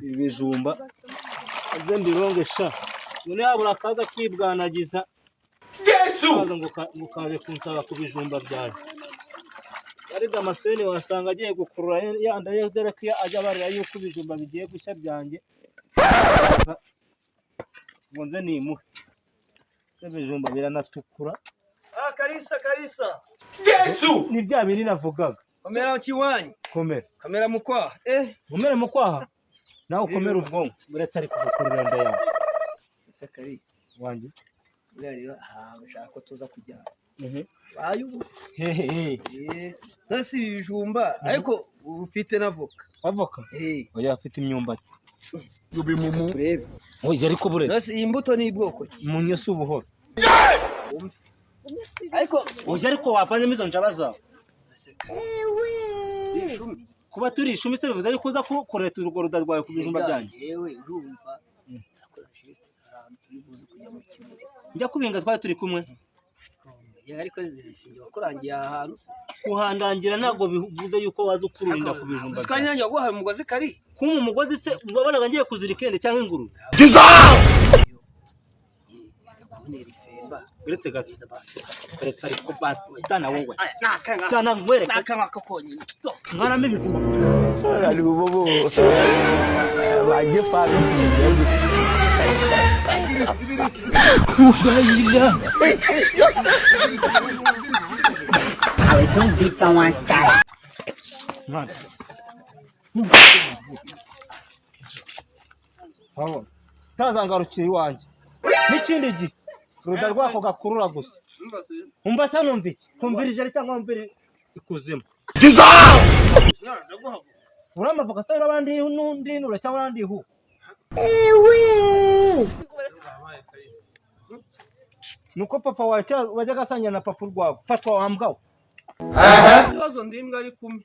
ibijumba aze mbirongesha none habura akaga kwibwanagiza Yesu ngo kaje kunsaba ku bijumba byaje ari Damascene wasanga agiye gukurura yanda yedereka ajya barira yuko ibijumba bigiye gushya byanjye ngo nze nimuhe ibijumba biranatukura Kalisa Yesu ni bya biri navugaga komera kiwanyu kamera mukwaha komera mukwaha nawe ukomera ubwonko buretse ari kugukurura nda yawe ese kari wanjye urarira bashaka ko tuza kujyana bayubu nasi ibijumba ariko ufite avoka oya afite imyumbati turebe oya ariko buretse nasi iyi mbuto ni bwoko ki munyo si ubuhoro ariko oya ariko wapanye mizo njaba zawe kuba turi ishumi se bivuze yuko uza kureta urugo rudarwaye ku bijumba byanjye yewe urumva nakora juste ahantu turibuze kujya mu kibuga njya kubinga twari turi kumwe ariko sinjye wakurangiye ahantu se kuhandangira ntabwo bivuze yuko waza ukurinda ku bijumba byanjye kandi nanjye guhaye umugozi kari kuma umugozi se wabonaga ngiye kuzirika ende cyangwa inguru uretse gato uretse ariko batana wowe tana ngwereka nakanga konyine mwana mibijumba ari bobo baje fara I don't beat someone's style. Man. Tazangarukira iwanjye n'ikindi gihe ruda rwako gakurura gusa umva se numva iki kumvirije ari cyangwa mvire ikuzimu uramavuga se urabandi n'undi nura cyangwa urandi hu nuko papa wajyaga asanya na papa urwawe fatwa wambwawe ibibazo ndimbwa ari kumwe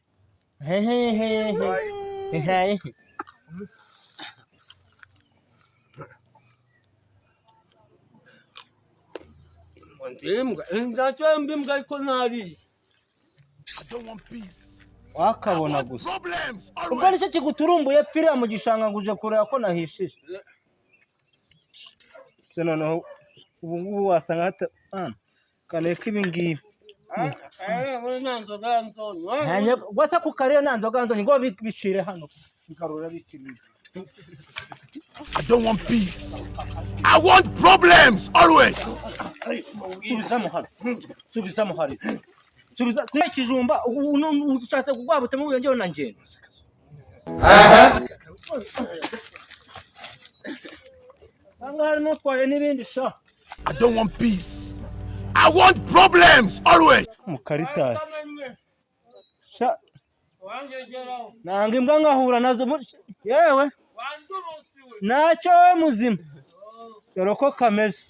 ndimbwa ariko ntari wakabona gusa ubwo nicyo kiguturumbuye piriya mu gishanga ngo uje kureba ko nahishije se noneho ubu ngubu wasanga hata kaneka ibi ngibi gwasa ku kariya nta nzoga nzonye ngo bicire hano bikarura biciriza I don't want peace. I want problems always. Subiza muhari. Subiza kijumba ushatse kugwabuta mu biyongero na ngene. Angara twaye n'ibindi sha. I don't want peace. I want problems always. Mukaritasi. Sha. Nanga imbwa ngahura nazo yewe. Nacyo we muzima dore ko kameze